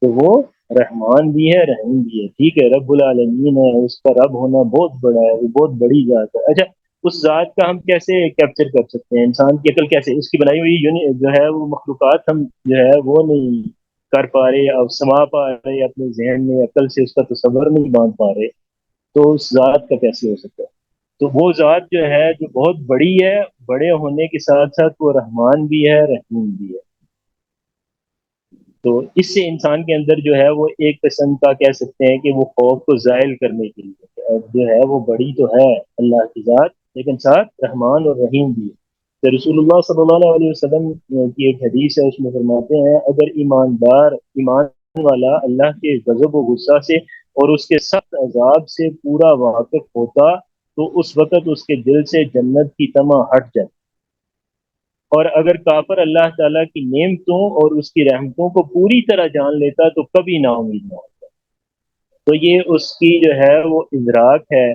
تو وہ رحمان بھی ہے، رحیم بھی ہے. ٹھیک ہے، رب العالمین ہے، اس کا رب ہونا بہت بڑا ہے، وہ بہت بڑی ذات ہے. اچھا، اس ذات کا ہم کیسے کیپچر کر سکتے ہیں؟ انسان کی عقل کیسے اس کی بنائی ہوئی جو ہے وہ مخلوقات ہم جو ہے وہ نہیں کر پا رہے، اب سما پا رہے اپنے ذہن میں، عقل سے اس کا تصور نہیں باندھ پا رہے. تو اس ذات کا کیسے ہو سکتا ہے؟ تو وہ ذات جو ہے جو بہت بڑی ہے، بڑے ہونے کے ساتھ ساتھ وہ رحمان بھی ہے، رحیم بھی ہے. تو اس سے انسان کے اندر جو ہے وہ ایک قسم کا کہہ سکتے ہیں کہ وہ خوف کو زائل کرنے کے لیے جو ہے وہ بڑی تو ہے اللہ کی ذات، لیکن ساتھ رحمان اور رحیم بھی ہے. تو رسول اللہ صلی اللہ علیہ وسلم کی ایک حدیث ہے، اس میں فرماتے ہیں اگر ایمان والا اللہ کے غضب و غصہ سے اور اس کے سخت عذاب سے پورا واقف ہوتا تو اس وقت اس کے دل سے جنت کی تمع ہٹ جائے، اور اگر کافر اللہ تعالیٰ کی نعمتوں اور اس کی رحمتوں کو پوری طرح جان لیتا تو کبھی نا امید نہ ہوتا. تو یہ اس کی جو ہے وہ ادراک ہے.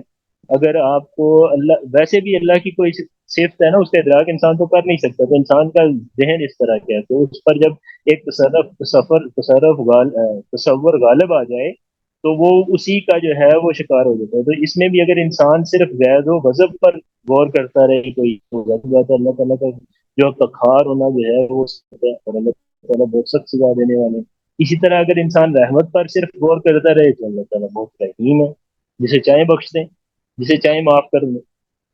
اگر آپ کو اللہ، ویسے بھی اللہ کی کوئی صفت ہے نا، اس کا ادراک انسان تو کر نہیں سکتا. تو انسان کا ذہن اس طرح کا ہے، تو اس پر جب ایک تصور غالب آ جائے تو وہ اسی کا جو ہے وہ شکار ہو جاتا ہے. تو اس میں بھی اگر انسان صرف غیظ و غضب پر غور کرتا رہے کوئی، تو بات ہے اللہ تعالیٰ کا جو قہار ہونا جو ہے وہ اور اللہ تعالیٰ بہت سخت سزا دینے والے ہیں. اسی طرح اگر انسان رحمت پر صرف غور کرتا رہے تو اللہ تعالیٰ بہت رحیم ہے، جسے چاہے بخش دیں، جسے چاہے معاف کر دیں.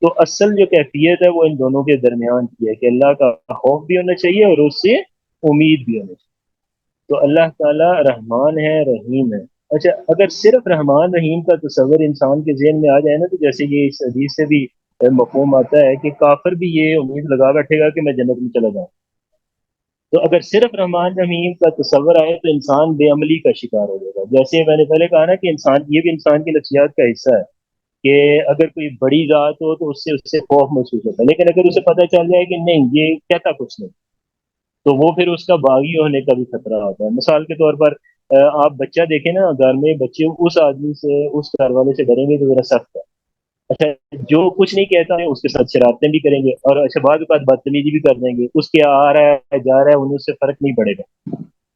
تو اصل جو کیفیت ہے وہ ان دونوں کے درمیان کی ہے کہ اللہ کا خوف بھی ہونا چاہیے اور اس سے امید بھی ہونی چاہیے. تو اللہ تعالیٰ رحمان ہے، رحیم ہے. اچھا، اگر صرف رحمان رحیم کا تصور انسان کے ذہن میں آ جائے نا، تو جیسے یہ اس حدیث سے بھی مفہوم آتا ہے کہ کافر بھی یہ امید لگا بیٹھے گا کہ میں جنت میں چلا جاؤں. تو اگر صرف رحمان رحیم کا تصور آئے تو انسان بے عملی کا شکار ہو جائے گا. جیسے میں نے پہلے کہا نا کہ انسان، یہ بھی انسان کی نفسیات کا حصہ ہے کہ اگر کوئی بڑی ذات ہو تو اس سے خوف محسوس ہوتا ہے، لیکن اگر اسے پتہ چل جائے کہ نہیں یہ کہتا کچھ نہیں، تو وہ پھر اس کا باغی ہونے کا بھی خطرہ ہوتا ہے. مثال کے طور پر آپ بچہ دیکھیں نا، گھر میں بچے اس آدمی سے، اس گھر والے سے ڈریں گے جو ذرا سخت ہے. اچھا، جو کچھ نہیں کہتا ہے اس کے ساتھ شرارتیں بھی کریں گے، اور اچھا بعض اوقات بدتمیزی بھی کر دیں گے. اس کے آ رہا ہے جا رہا ہے انہیں اس سے فرق نہیں پڑے گا.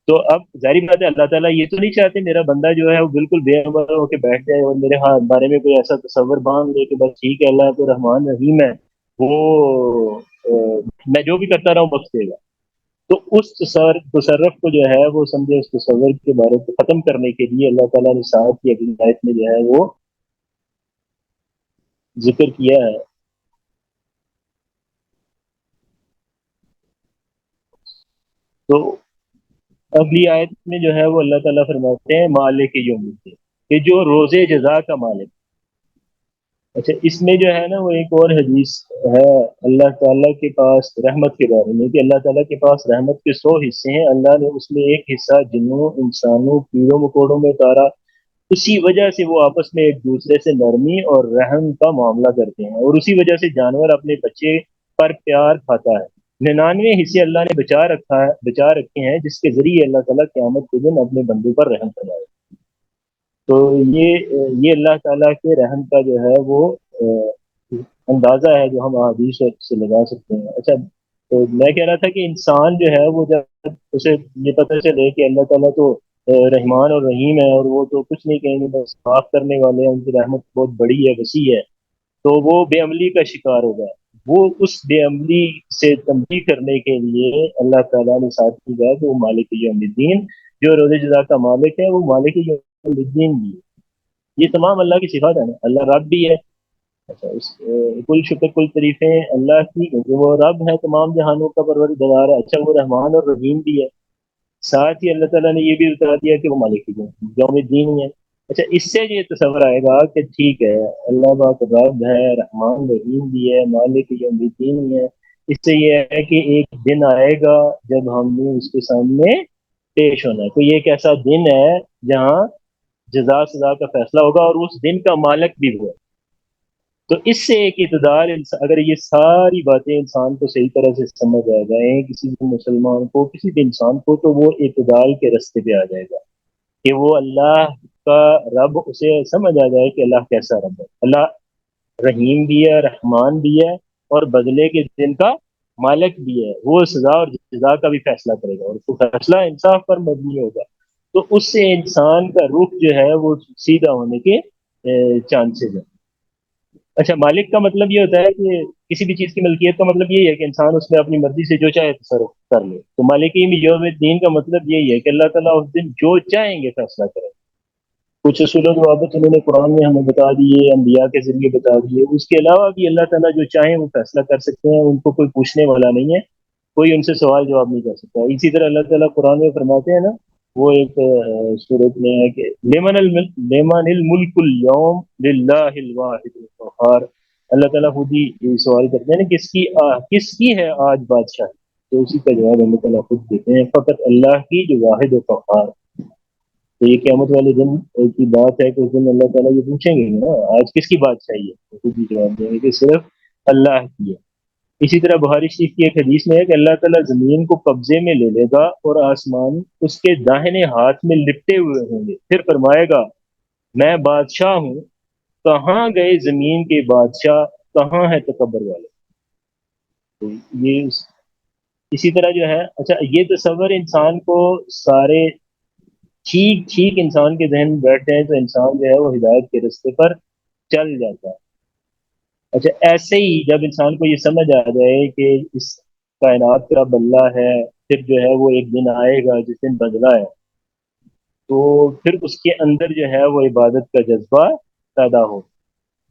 تو اب ظاہری بات ہے اللہ تعالیٰ یہ تو نہیں چاہتے میرا بندہ جو ہے وہ بالکل بے عمل ہو کے بیٹھ جائے اور میرے بارے میں کوئی ایسا تصور باندھ لے کہ بس ٹھیک ہے اللہ تو رحمان رحیم ہے، وہ میں جو بھی کرتا رہا ہوں بخش دے گا. تو اس تصرف کو جو ہے وہ سمجھے، اس تصور کے بارے کو ختم کرنے کے لیے اللہ تعالیٰ نے ساتھ کی اگلی آیت میں جو ہے وہ ذکر کیا ہے. تو اگلی آیت میں جو ہے وہ اللہ تعالیٰ فرماتے ہیں مالک یوم الدین، کہ جو روز جزا کا مالک. اچھا، اس میں جو ہے نا وہ ایک اور حدیث ہے اللہ تعالیٰ کے پاس رحمت کے بارے میں، کہ اللہ تعالیٰ کے پاس رحمت کے 100 حصے ہیں، اللہ نے اس میں ایک حصہ جنوں، انسانوں، کیڑوں مکوڑوں میں اتارا. اسی وجہ سے وہ آپس میں ایک دوسرے سے نرمی اور رحم کا معاملہ کرتے ہیں، اور اسی وجہ سے جانور اپنے بچے پر پیار کھاتا ہے. 99 حصے اللہ نے بچا رکھے ہیں جس کے ذریعے اللہ تعالیٰ قیامت کے دن اپنے بندوں پر رحم فرمائے. تو یہ اللہ تعالیٰ کے رحم کا جو ہے وہ اندازہ ہے جو ہم احادیث سے لگا سکتے ہیں. اچھا، تو میں کہہ رہا تھا کہ انسان جو ہے وہ جب اسے یہ پتہ چلے کہ اللہ تعالیٰ تو رحمان اور رحیم ہے اور وہ تو کچھ نہیں کہیں گے، بس معاف کرنے والے ہیں، ان کی رحمت بہت بڑی ہے، وسیع ہے، تو وہ بے عملی کا شکار ہوگا. وہ اس بے عملی سے تنبیہ کرنے کے لیے اللہ تعالیٰ نے ساتھ کی ہے کہ وہ مالک یوم الدین، جو روز جزا کا مالک ہے، وہ مالک یوم الدین بھی ہے. یہ تمام اللہ کی صفات ہے نا. اللہ رب بھی ہے. اچھا، کل شکر کل تعریفیں اللہ کی، کیونکہ وہ رب ہے، تمام جہانوں کا پروردگار ہے. اچھا، وہ رحمان اور رحیم بھی ہے. ساتھ ہی اللہ تعالیٰ نے یہ بھی بتا دیا کہ وہ مالک یوم الدین ہی ہے. اچھا، اس سے یہ تصور آئے گا کہ ٹھیک ہے اللہ پاک رب ہے، رحمان رحیم بھی ہے، مالک یوم الدین ہی ہے. اس سے یہ ہے کہ ایک دن آئے گا جب ہم نے اس کے سامنے پیش ہونا ہے. کوئی ایک ایسا دن ہے جہاں جزا سزا کا فیصلہ ہوگا اور اس دن کا مالک بھی ہوا. تو اس سے ایک اعتدال، اگر یہ ساری باتیں انسان کو صحیح طرح سے سمجھ آ جائیں، کسی بھی مسلمان کو، کسی بھی انسان کو، تو وہ اعتدال کے رستے پہ آ جائے گا کہ وہ اللہ کا رب، اسے سمجھ آ جائے کہ اللہ کیسا رب ہے. اللہ رحیم بھی ہے، رحمان بھی ہے، اور بدلے کے دن کا مالک بھی ہے. وہ سزا اور جزا کا بھی فیصلہ کرے گا، اور وہ فیصلہ انصاف پر مبنی ہوگا. تو اس سے انسان کا رخ جو ہے وہ سیدھا ہونے کے چانسز ہیں. اچھا، مالک کا مطلب یہ ہوتا ہے کہ کسی بھی چیز کی ملکیت کا مطلب یہی ہے کہ انسان اس میں اپنی مرضی سے جو چاہے تصرف کر لے. تو مالک یوم الدین کا مطلب یہی ہے کہ اللہ تعالیٰ اس دن جو چاہیں گے فیصلہ کریں. کچھ اصول و ضوابط انہوں نے قرآن میں ہمیں بتا دیے، انبیاء کے ذریعے بتا دیے. اس کے علاوہ بھی اللہ تعالیٰ جو چاہیں وہ فیصلہ کر سکتے ہیں، ان کو کوئی پوچھنے والا نہیں ہے، کوئی ان سے سوال جواب نہیں کر سکتا. اسی طرح اللہ تعالیٰ قرآن میں فرماتے ہیں نا، وہ ایک صورت میں ہے کہ لمن الملک اليوم للہ الواحد القہار. اللہ تعالیٰ خود ہی سوال کرتے ہیں نا، کس کی ہے آج بادشاہ؟ تو اسی کا جواب اللہ تعالیٰ خود دیتے ہیں، فقط اللہ کی جو واحد و قہار. تو یہ قیامت والے دن کی بات ہے کہ اس دن اللہ تعالیٰ یہ پوچھیں گے نا، آج کس کی بادشاہی ہے؟ تو خود ہی جواب دیں گے کہ صرف اللہ کی ہے. اسی طرح بخاری شریف کی ایک حدیث میں ہے کہ اللہ تعالیٰ زمین کو قبضے میں لے لے گا اور آسمان اس کے داہنے ہاتھ میں لپٹے ہوئے ہوں گے. پھر فرمائے گا، میں بادشاہ ہوں، کہاں گئے زمین کے بادشاہ، کہاں ہے تکبر والے؟ تو یہ اسی طرح جو ہے، اچھا یہ تصور انسان کو سارے ٹھیک ٹھیک انسان کے ذہن میں بیٹھتے ہیں تو انسان جو ہے وہ ہدایت کے رستے پر چل جاتا ہے. اچھا ایسے ہی جب انسان کو یہ سمجھ آ جائے کہ اس کائنات کا بلہ ہے، پھر جو ہے وہ ایک دن آئے گا جس دن بدلہ ہے، تو پھر اس کے اندر جو ہے وہ عبادت کا جذبہ پیدا ہو.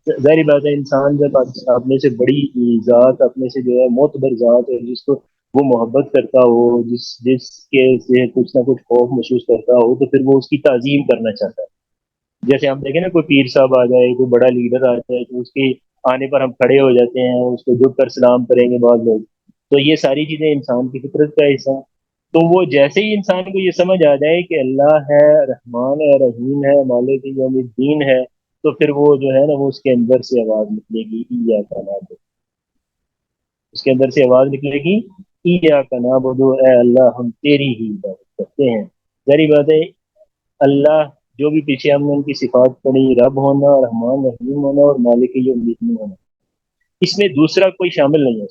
ظاہری بات ہے، انسان جب اپنے سے بڑی ذات، اپنے سے جو ہے معتبر ذات ہے، جس کو وہ محبت کرتا ہو، جس کے سے کچھ نہ کچھ خوف محسوس کرتا ہو، تو پھر وہ اس کی تعظیم کرنا چاہتا ہے. جیسے ہم دیکھیں نا، کوئی پیر صاحب آ جائے، کوئی بڑا لیڈر آ جائے، تو اس کے آنے پر ہم کھڑے ہو جاتے ہیں، اس کو جھک کر سلام کریں گے بعض لوگ. تو یہ ساری چیزیں انسان کی فطرت کا حصہ ہیں. تو وہ جیسے ہی انسان کو یہ سمجھ آ جائے کہ اللہ ہے، رحمان ہے، رحیم ہے، مالک یوم الدین ہے، تو پھر وہ جو ہے نا، وہ اس کے اندر سے آواز نکلے گی، ایاک نعبد. اس کے اندر سے آواز نکلے گی، ایاک نعبد، اے اللہ ہم تیری ہی عبادت کرتے ہیں. ظاہری بات ہے، اللہ جو بھی پیچھے ہم نے ان کی صفات پڑھی، رب ہونا، رحمان رحیم ہونا، اور مالک یوم الدین ہونا، اس میں دوسرا کوئی شامل نہیں ہے.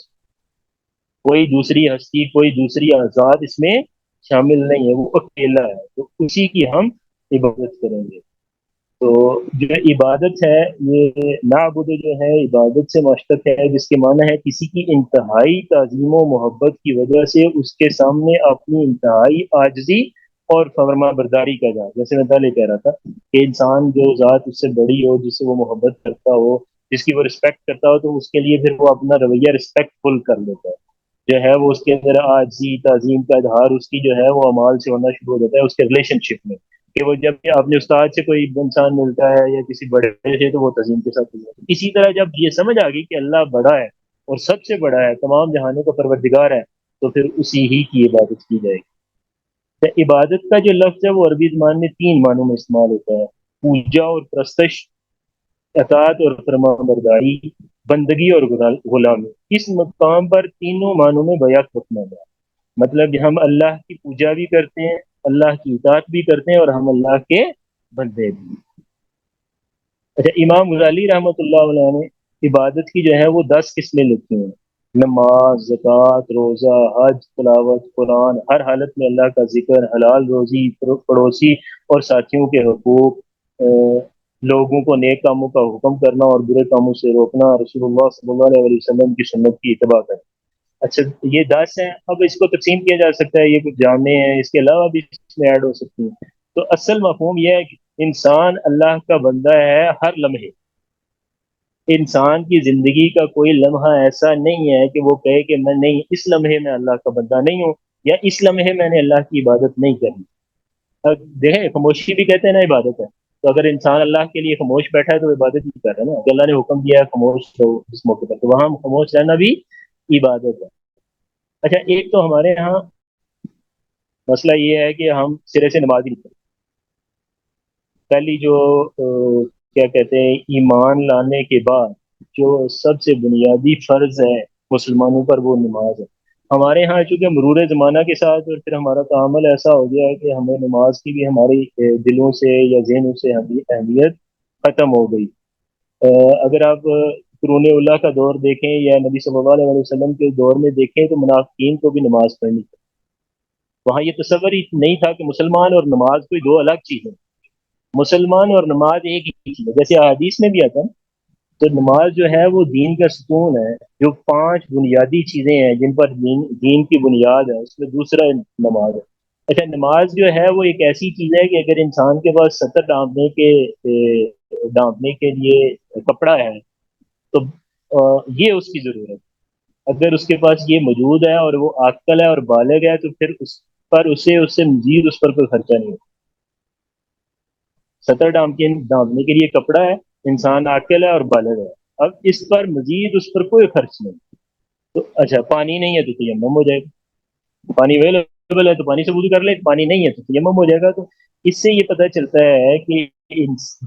کوئی دوسری ہستی، کوئی دوسری آزاد اس میں شامل نہیں ہے، وہ اکیلا ہے. تو اسی کی ہم عبادت کریں گے. تو جو عبادت ہے، یہ نعبد جو ہے عبادت سے مشتق ہے، جس کے معنی ہے کسی کی انتہائی تعظیم و محبت کی وجہ سے اس کے سامنے اپنی انتہائی عاجزی اور فرما برداری کا جا. جیسے میں پہلے کہہ رہا تھا کہ انسان جو ذات اس سے بڑی ہو، جس سے وہ محبت کرتا ہو، جس کی وہ رسپیکٹ کرتا ہو، تو اس کے لیے پھر وہ اپنا رویہ رسپیکٹ فل کر لیتا ہے. جو ہے وہ اس کے اندر عاجزی تعظیم کا اظہار اس کی جو ہے وہ اعمال سے ہونا شروع ہو جاتا ہے، اس کے ریلیشن شپ میں. کہ وہ جب اپنے استاد سے کوئی انسان ملتا ہے یا کسی بڑے سے، تو وہ تعظیم کے ساتھ ملتا ہے. اسی طرح جب یہ سمجھ آ گئی کہ اللہ بڑا ہے اور سب سے بڑا ہے، تمام جہانوں کا پروردگار ہے، تو پھر اسی ہی کی عبادت کی جائے گی. تو عبادت کا جو لفظ ہے وہ عربی زبان میں تین معنوں میں استعمال ہوتا ہے: پوجا اور پرستش، اطاعت اور فرما برداری، بندگی اور غلامی. اس مقام پر تینوں معنوں میں بیات رکھنا گیا. مطلب کہ ہم اللہ کی پوجا بھی کرتے ہیں، اللہ کی اطاعت بھی کرتے ہیں، اور ہم اللہ کے بندے بھی. اچھا، امام غزالی رحمۃ اللہ علیہ نے عبادت کی جو ہے وہ 10 قسمیں لکھی ہیں: نماز، زکوٰۃ، روزہ، حج، تلاوت قرآن، ہر حالت میں اللہ کا ذکر، حلال روزی، پڑوسی اور ساتھیوں کے حقوق، لوگوں کو نیک کاموں کا حکم کرنا اور برے کاموں سے روکنا، رسول اللہ صلی اللہ علیہ وسلم کی سنت کی اتباع کرنا. اچھا، یہ 10 ہیں. اب اس کو تقسیم کیا جا سکتا ہے، یہ کچھ جامع ہیں، اس کے علاوہ بھی اس میں ایڈ ہو سکتی ہیں. تو اصل مفہوم یہ ہے کہ انسان اللہ کا بندہ ہے ہر لمحے. انسان کی زندگی کا کوئی لمحہ ایسا نہیں ہے کہ وہ کہے کہ میں نہیں، اس لمحے میں اللہ کا بندہ نہیں ہوں، یا اس لمحے میں نے اللہ کی عبادت نہیں کرنی. اب دیکھیں، خاموشی بھی کہتے ہیں نا عبادت ہے. تو اگر انسان اللہ کے لیے خاموش بیٹھا ہے تو وہ عبادت نہیں کر رہا ہے نا، کہ اللہ نے حکم دیا ہے خاموش رہو اس موقع پر، تو وہاں خاموش رہنا بھی عبادت ہے. اچھا، ایک تو ہمارے ہاں مسئلہ یہ ہے کہ ہم سرے سے نماز ہی نہیں پڑھتے. پہلی جو کیا کہتے ہیں، ایمان لانے کے بعد جو سب سے بنیادی فرض ہے مسلمانوں پر، وہ نماز ہے. ہمارے ہاں چونکہ مرور زمانہ کے ساتھ اور پھر ہمارا تعامل ایسا ہو گیا ہے کہ ہمیں نماز کی بھی ہماری دلوں سے یا ذہنوں سے اہمیت ختم ہو گئی. اگر آپ قرون اولیٰ کا دور دیکھیں یا نبی صلی اللہ علیہ وسلم کے دور میں دیکھیں تو منافقین کو بھی نماز پڑھنی تھی. وہاں یہ تصور ہی نہیں تھا کہ مسلمان اور نماز کوئی دو الگ چیزیں. مسلمان اور نماز ایک ہی چیز ہے. جیسے احادیث میں بھی آتا ہے تو نماز جو ہے وہ دین کا ستون ہے. جو 5 بنیادی چیزیں ہیں جن پر دین کی بنیاد ہے اس میں دوسرا نماز ہے. اچھا نماز جو ہے وہ ایک ایسی چیز ہے کہ اگر انسان کے پاس سطر ڈانپنے کے لیے کپڑا ہے تو یہ اس کی ضرورت. اگر اس کے پاس یہ موجود ہے اور وہ عاقل ہے اور بالغ ہے تو پھر اس سے مزید اس پر کوئی خرچہ نہیں. سطر ڈانپنے کے لیے کپڑا ہے, انسان عاقل ہے اور بالغ ہے, اب اس پر مزید اس پر کوئی خرچ نہیں. تو اچھا پانی نہیں ہے تو تیمم ہو جائے گا, پانی اویلیبل ہے تو پانی سے وضو کر لے, پانی نہیں ہے تو تیمم ہو جائے گا. تو اس سے یہ پتہ چلتا ہے کہ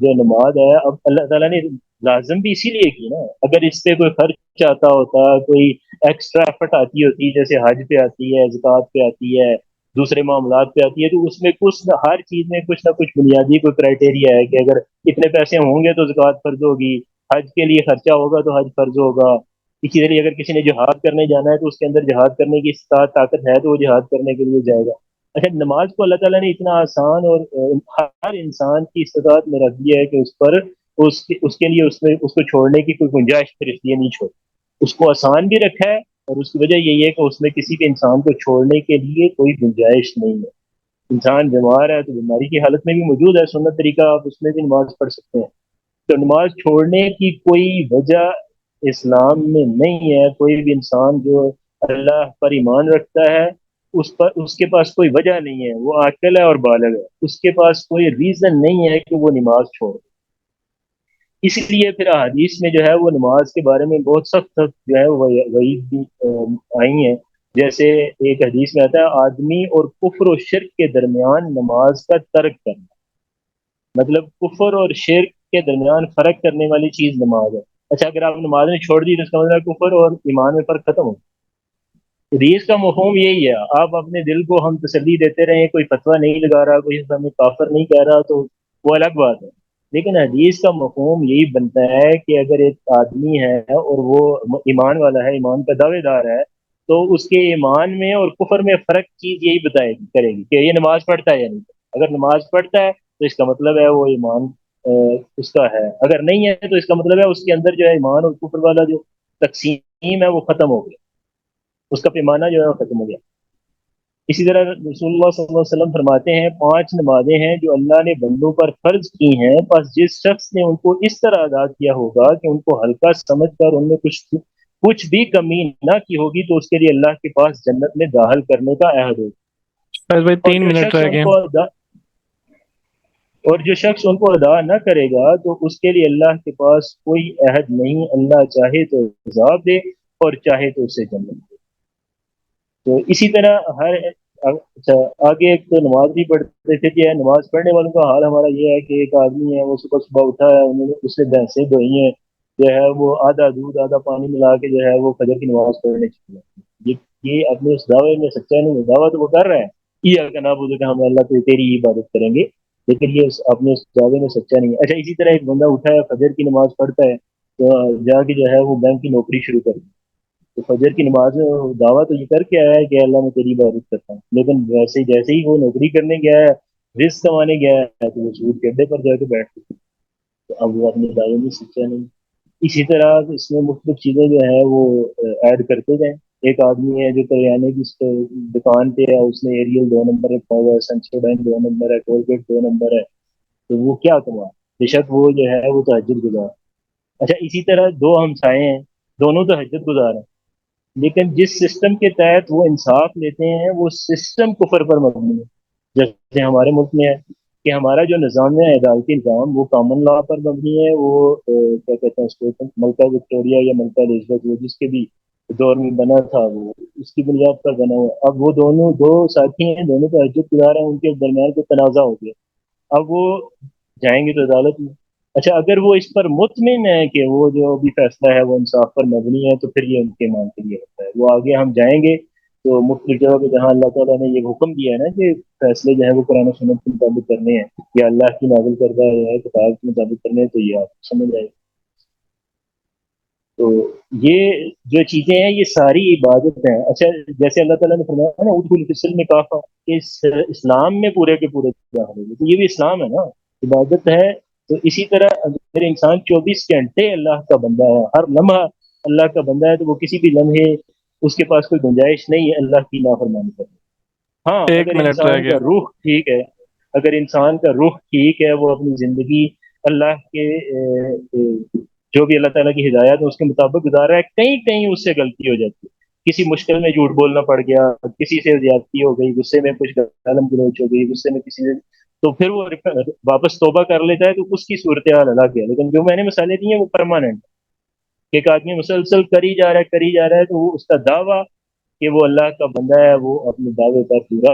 جو نماز ہے اب اللہ تعالیٰ نے لازم بھی اسی لیے کی نا. اگر اس پہ کوئی خرچ آتا ہوتا, کوئی ایکسٹرا ایفرٹ آتی ہوتی, جیسے حج پہ آتی ہے, زکوٰۃ پہ آتی ہے, دوسرے معاملات پہ آتی ہے, تو اس میں ہر چیز میں کچھ نہ کچھ بنیادی کوئی کرائٹیریا ہے کہ اگر اتنے پیسے ہوں گے تو زکوٰۃ فرض ہوگی, حج کے لیے خرچہ ہوگا تو حج فرض ہوگا. اسی طرح اگر کسی نے جہاد کرنے جانا ہے تو اس کے اندر جہاد کرنے کی طاقت ہے تو وہ جہاد کرنے کے لیے جائے گا. اچھا نماز کو اللہ تعالیٰ نے اتنا آسان اور ہر انسان کی استطاعت میں رکھ دیا ہے کہ اس پر اس کے لیے اس کو چھوڑنے کی کوئی گنجائش پھر اس لیے نہیں چھوڑ. اس کو آسان بھی رکھا ہے اور اس کی وجہ یہی ہے کہ اس میں کسی بھی انسان کو چھوڑنے کے لیے کوئی گنجائش نہیں ہے. انسان بیمار ہے تو بیماری کی حالت میں بھی موجود ہے سنت طریقہ, آپ اس میں بھی نماز پڑھ سکتے ہیں. تو نماز چھوڑنے کی کوئی وجہ اسلام میں نہیں ہے. کوئی بھی انسان جو اللہ پر ایمان رکھتا ہے اس کے پاس کوئی وجہ نہیں ہے, وہ عاقل ہے اور بالغ ہے, اس کے پاس کوئی ریزن نہیں ہے کہ وہ نماز چھوڑ. اس لیے پھر احادیث میں جو ہے وہ نماز کے بارے میں بہت سخت سخت جو ہے وہ وعید بھی آئی ہیں. جیسے ایک حدیث میں آتا ہے آدمی اور کفر و شرک کے درمیان نماز کا ترک کرنا, مطلب کفر اور شرک کے درمیان فرق کرنے والی چیز نماز ہے. اچھا اگر آپ نماز میں چھوڑ دی تو اس کا مطلب کفر اور ایمان میں فرق ختم ہو. حدیث کا مفہوم یہی ہے, آپ اپنے دل کو ہم تسلی دیتے رہیں, کوئی فتویٰ نہیں لگا رہا, کوئی ہمیں کافر نہیں کہہ رہا, تو وہ الگ بات ہے. لیکن حدیث کا مفہوم یہی بنتا ہے کہ اگر ایک آدمی ہے اور وہ ایمان والا ہے, ایمان کا دعوے دار ہے, تو اس کے ایمان میں اور کفر میں فرق چیز یہی کرے گی کہ یہ نماز پڑھتا ہے یا نہیں. اگر نماز پڑھتا ہے تو اس کا مطلب ہے وہ ایمان اس کا ہے, اگر نہیں ہے تو اس کا مطلب ہے اس کے اندر جو ہے ایمان اور کفر والا جو تقسیم ہے وہ ختم ہو گیا, اس کا پیمانہ جو ہے وہ ختم ہو گیا. اسی طرح رسول اللہ صلی اللہ علیہ وسلم فرماتے ہیں 5 نمازیں ہیں جو اللہ نے بندوں پر فرض کی ہیں, بس جس شخص نے ان کو اس طرح ادا کیا ہوگا کہ ان کو ہلکا سمجھ کر ان میں کچھ بھی کمی نہ کی ہوگی تو اس کے لیے اللہ کے پاس جنت میں داخل کرنے کا عہد ہوگا. بس بھائی اور 3 منٹ رہ گئے. جو شخص ان کو ادا نہ کرے گا تو اس کے لیے اللہ کے پاس کوئی عہد نہیں. اللہ چاہے تو عذاب دے اور چاہے تو اسے جنت دے. تو اسی طرح اچھا آگے ایک تو نماز بھی پڑھتے تھے کہ نماز پڑھنے والوں کا حال ہمارا یہ ہے کہ ایک آدمی ہے وہ صبح صبح اٹھا ہے, انہوں نے اس سے بھینسیں دھوئی ہیں, جو ہے وہ آدھا دودھ آدھا پانی ملا کے جو ہے وہ فجر کی نماز پڑھنے چاہیے. یہ اپنے اس دعوے میں سچا نہیں ہے, دعویٰ تو وہ کر رہا ہے یہ کا نام کہ ہم اللہ تیری عبادت کریں گے, لیکن یہ اپنے اس دعوے میں سچا نہیں ہے. اچھا اسی طرح ایک بندہ اٹھا ہے فجر کی نماز پڑھتا ہے تو جا کے جو ہے وہ بینک کی نوکری شروع کر دی, تو فجر کی نماز میں دعویٰ تو یہ کر کے آیا ہے کہ اللہ میں تیری عبادت کرتا ہوں, لیکن جیسے ہی وہ نوکری کرنے گیا ہے, رزق کمانے گیا ہے, تو وہ سود کے اڈے پر جا کے بیٹھ گیا. تو اب وہ اپنے دعوے میں سچا نہیں. اسی طرح اس میں مختلف چیزیں جو ہیں وہ ایڈ کرتے جائیں. ایک آدمی ہے جو کریانے کی دکان پہ ہے, اس نے ایریل 2 نمبر رکھا ہوا ہے, سنسوڈائن 2 نمبر ہے, کولگیٹ 2 نمبر ہے, تو وہ کیا کما, بے شک وہ جو ہے وہ تہجد گزار. اچھا اسی طرح 2 ہمسائے ہیں, دونوں تہجد گزار ہیں, لیکن جس سسٹم کے تحت وہ انصاف لیتے ہیں وہ سسٹم کفر پر مبنی ہے. جیسے ہمارے ملک میں ہے کہ ہمارا جو نظام ہے عدالتی نظام وہ کامن لا پر مبنی ہے, وہ کیا کہتے ہیں اس کو ملکہ وکٹوریہ یا ملکہ الزبتھ وہ جس کے بھی دور میں بنا تھا وہ اس کی بنیاد پر بنا ہوا. اب وہ دونوں 2 ساتھی ہیں, دونوں تہجد گزار ہیں, ان کے درمیان کوئی تنازع ہو گیا, اب وہ جائیں گے تو عدالت میں. اچھا اگر وہ اس پر مطمئن ہے کہ وہ جو بھی فیصلہ ہے وہ انصاف پر مبنی ہے تو پھر یہ ان کے ایمان کے لیے ہوتا ہے. وہ آگے ہم جائیں گے تو مختلف جگہ پہ جہاں اللہ تعالیٰ نے یہ حکم دیا ہے نا کہ فیصلے جو ہیں وہ قرآن و سنت کے مطابق کرنے ہیں یا اللہ کی نازل کردہ ہے کتاب کے مطابق کرنے ہیں, تو یہ آپ سمجھ آئے. تو یہ جو چیزیں ہیں یہ ساری عبادت ہیں. اچھا جیسے اللہ تعالیٰ نے فرمایا نا ادخلوا فی السلم کافہ، اس اسلام میں پورے کے پورے داخل ہو، تو یہ بھی اسلام ہے نا، عبادت ہے. تو اسی طرح اگر انسان 24 گھنٹے اللہ کا بندہ ہے، ہر لمحہ اللہ کا بندہ ہے، تو وہ کسی بھی لمحے اس کے پاس کوئی گنجائش نہیں ہے اللہ کی نافرمانی کرنے. ہاں ایک اگر منٹ رہ انسان گیا. کا روح ٹھیک ہے، اگر انسان کا روح ٹھیک ہے، وہ اپنی زندگی اللہ کے جو بھی اللہ تعالیٰ کی ہدایات ہے اس کے مطابق گزارا ہے، کہیں کہیں اس سے غلطی ہو جاتی ہے، کسی مشکل میں جھوٹ بولنا پڑ گیا، کسی سے زیادتی ہو گئی، غصے میں کچھ گالم گلوچ ہو گئی، غصے میں کسی سے، تو پھر وہ واپس توبہ کر لیتا ہے، تو اس کی صورتحال الگ ہے. لیکن جو میں نے مثالیں دی ہیں وہ پرماننٹ، ایک آدمی مسلسل کری جا رہا ہے کری جا رہا ہے، تو وہ اس کا دعویٰ کہ وہ اللہ کا بندہ ہے وہ اپنے دعوے پر پورا